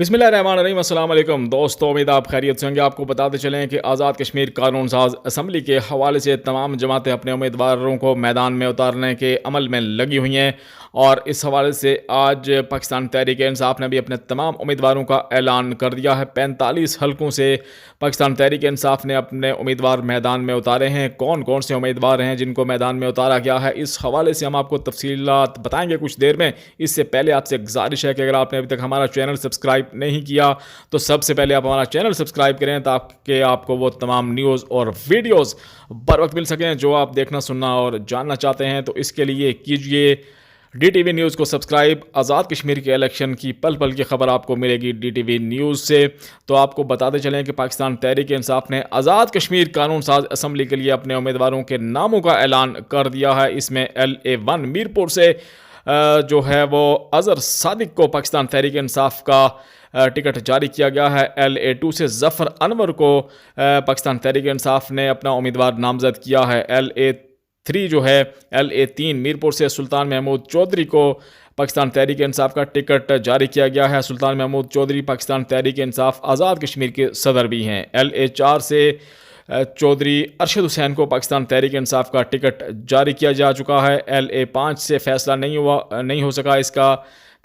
बिस्मिल्लाहिर्रहमानिर्रहीम। अस्सलाम वालेकुम दोस्तों, उम्मीद आप खैरियत से होंगे। आपको बताते चलें कि आज़ाद कश्मीर कानून साज असम्बली के हवाले से तमाम जमातें अपने उम्मीदवारों को मैदान में उतारने के अमल में लगी हुई हैं और इस हवाले से आज पाकिस्तान तहरीक इंसाफ ने भी अपने तमाम उम्मीदवारों का ऐलान कर दिया है। 45 हलकों से पाकिस्तान तहरीक इंसाफ ने अपने उम्मीदवार मैदान में उतारे हैं। कौन कौन से उम्मीदवार हैं जिनको मैदान में उतारा गया है, इस हवाले से हम आपको तफसीलात बताएंगे कुछ देर में। इससे पहले आपसे गुजारिश है कि अगर आपने अभी तक हमारा चैनल सब्सक्राइब नहीं किया तो सबसे पहले आप हमारा चैनल सब्सक्राइब करें ताकि आपको वो तमाम न्यूज़ और वीडियोस बर वक्त मिल सकें जो आप देखना, सुनना और जानना चाहते हैं। तो इसके लिए कीजिए DTV न्यूज़ को सब्सक्राइब। आज़ाद कश्मीर के इलेक्शन की पल पल की खबर आपको मिलेगी DTV न्यूज़ से। तो आपको बताते चलें कि पाकिस्तान तहरीक इंसाफ ने आज़ाद कश्मीर कानून साज असम्बली के लिए अपने उम्मीदवारों के नामों का ऐलान कर दिया है। इसमें LA1 मीरपुर से जो है वो अजहर सादिक को पाकिस्तान तहरीक इंसाफ का टिकट जारी किया गया है। LA2 से ज़फ़र अनवर को पाकिस्तान तहरीक इंसाफ ने अपना उम्मीदवार नामज़द किया है। LA3 जो है LA3 मीरपुर से सुल्तान महमूद चौधरी को पाकिस्तान तहरीक इंसाफ का टिकट जारी किया गया है। सुल्तान महमूद चौधरी पाकिस्तान तहरीक इंसाफ आज़ाद कश्मीर के सदर भी हैं। LA4 से चौधरी अरशद हुसैन को पाकिस्तान तहरीक इंसाफ का टिकट जारी किया जा चुका है। LA5 से फैसला नहीं हो सका, इसका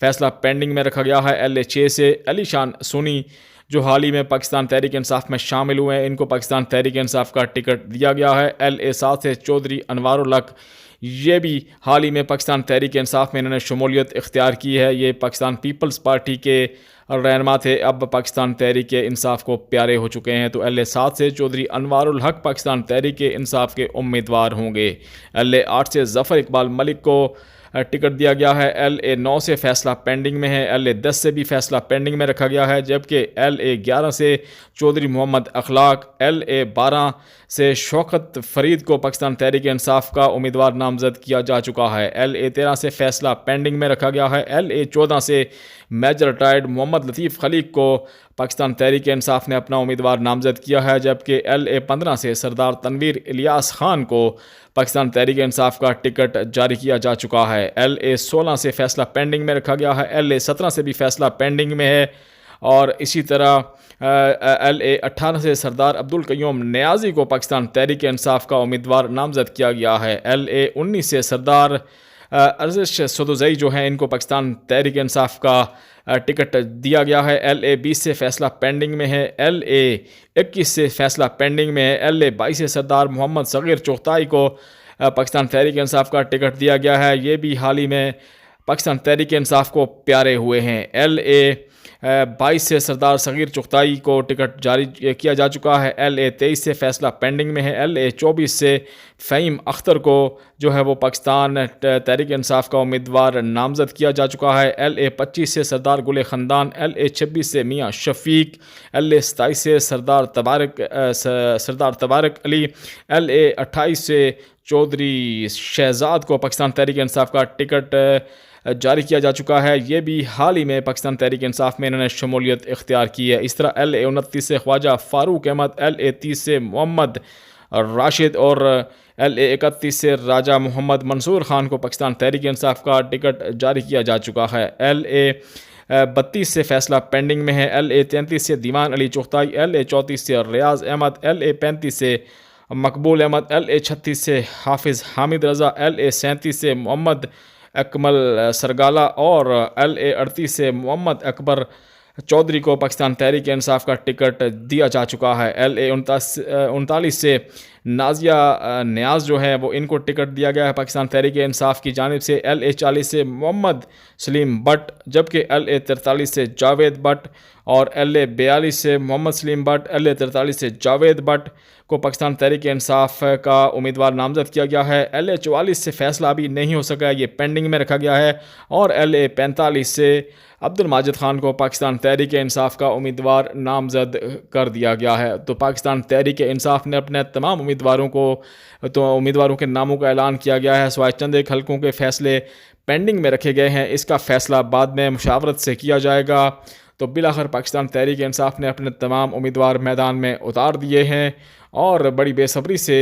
फैसला पेंडिंग में रखा गया है। LA6 से अली शान सुनी जो हाल ही में पाकिस्तान तहरीक इंसाफ में शामिल हुए हैं, इनको पाकिस्तान तहरीक इंसाफ का टिकट दिया गया है। LA7 से चौधरी अनवारुल हक, ये भी हाल ही में पाकिस्तान तहरीक इंसाफ में इन्होंने शमूलियत इख्तियार की है। ये पाकिस्तान पीपल्स पार्टी के रहनुमा थे, अब पाकिस्तान तहरीक इंसाफ को प्यारे हो चुके हैं। तो LA7 से चौधरी अनवारुल हक पाकिस्तान तहरीक इंसाफ के उम्मीदवार होंगे। LA8 से ज़फ़र इकबाल मलिक को टिकट दिया गया है। LA9 से फैसला पेंडिंग में है। LA10 से भी फैसला पेंडिंग में रखा गया है, जबकि LA11 से चौधरी मोहम्मद अखलाक, LA12 से शौकत फरीद को पाकिस्तान तहरीक इंसाफ का उम्मीदवार नामज़द किया जा चुका है। LA13 से फैसला पेंडिंग में रखा गया है। LA14 से मेजर रिटायर्ड मोहम्मद लतीफ़ खलीक को पाकिस्तान तहरीक इंसाफ ने अपना उम्मीदवार नामज़द किया है, जबकि LA15 से सरदार तनवीर इलियास खान को पाकिस्तान तहरीक इंसाफ का टिकट जारी किया जा चुका है। LA16 से फैसला पेंडिंग में रखा गया है। LA17 से भी फैसला पेंडिंग में है और इसी तरह LA18 से सरदार अब्दुल कयूम नियाज़ी को पाकिस्तान तहरीक इंसाफ का उम्मीदवार नामज़द किया गया है। LA19 से सरदार अर्जिश सदुज़ई जो हैं, इनको पाकिस्तान तहरीक इंसाफ का टिकट दिया गया है। LA20 से फैसला पेंडिंग में है। LA21 से फैसला पेंडिंग में है। LA22 से सरदार मोहम्मद सग़ीर चोगताई को पाकिस्तान तहरीक इंसाफ का टिकट दिया गया है। ये भी हाल ही में पाकिस्तान तहरीक इंसाफ को प्यारे हुए हैं। LA22 से सरदार सग़ीर चोगताई को टिकट जारी किया जा चुका है। LA23 से फैसला पेंडिंग में है। LA24 से फ़हीम अख्तर को जो है वो पाकिस्तान तहरीक इंसाफ का उम्मीदवार नामज़द किया जा चुका है। LA25 से सरदार गुल ख़ानदान, LA26 से मियाँ शफ़ीक, LA27 से सरदार तबारक अली, LA28 से चौधरी शहजाद को पाकिस्तान तहरीक इंसाफ का टिकट जारी किया जा चुका है। ये भी हाल ही में पाकिस्तान तहरीक इंसाफ में इन्होंने शमूलियत इख्तियार की है। इस तरह LA29 से ख्वाजा फ़ारूक अहमद, LA30 से मोहम्मद राशिद और LA31 से राजा मोहम्मद मंसूर ख़ान को पाकिस्तान तहरीक इंसाफ का टिकट जारी किया जा चुका है। LA32 से फैसला पेंडिंग में है। LA33 से दीवान अली चोगताई, LA34 से रियाज अहमद, LA35 से मकबूल अहमद, LA36 से हाफिज़ हामिद रज़ा, LA37 से मोहम्मद अकमल सरगाला और LA38 से मोहम्मद अकबर चौधरी को पाकिस्तान तहरीक इंसाफ का टिकट दिया जा चुका है। LA39 से नाजिया नियाज़ जो है वो इनको टिकट दिया गया है पाकिस्तान तहरीक इंसाफ की जानिब से। LA40 से मोहम्मद सलीम बट, जबकि LA43 से जावेद बट और LA42 से मोहम्मद सलीम बट, LA43 से जावेद बट को पाकिस्तान तहरीक इंसाफ का उम्मीदवार नामज़द किया गया है। LA44 से फैसला अभी नहीं हो सका, ये पेंडिंग में रखा गया है और LA45 से अब्दुल माजिद ख़ान को पाकिस्तान तहरीक इंसाफ का उम्मीदवार नामज़द कर दिया गया है। तो पाकिस्तान तहरीक इंसाफ ने अपने तमाम उम्मीदवारों के नामों का ऐलान किया गया है। सिवाय चंद एक हलकों के फ़ैसले पेंडिंग में रखे गए हैं, इसका फ़ैसला बाद में मुशावरत से किया जाएगा। तो बिलाखिर पाकिस्तान तहरीक इंसाफ ने अपने तमाम उम्मीदवार मैदान में उतार दिए हैं और बड़ी बेसब्री से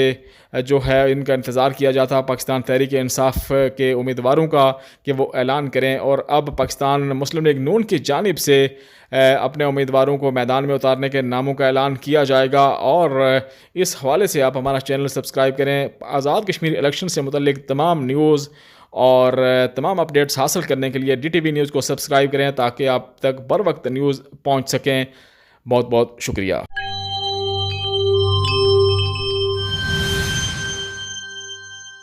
जो है इनका इंतज़ार किया जाता पाकिस्तान तहरीक इंसाफ के उम्मीदवारों का कि वो ऐलान करें। और अब पाकिस्तान मुस्लिम लीग नून की जानिब से अपने उम्मीदवारों को मैदान में उतारने के नामों का ऐलान किया जाएगा। और इस हवाले से आप हमारा चैनल सब्सक्राइब करें। आज़ाद कश्मीर इलेक्शन से मुतल्लिक तमाम न्यूज़ और तमाम अपडेट्स हासिल करने के लिए DTV न्यूज़ को सब्सक्राइब करें ताकि आप तक बर वक्त न्यूज़ पहुँच सकें। बहुत बहुत शुक्रिया।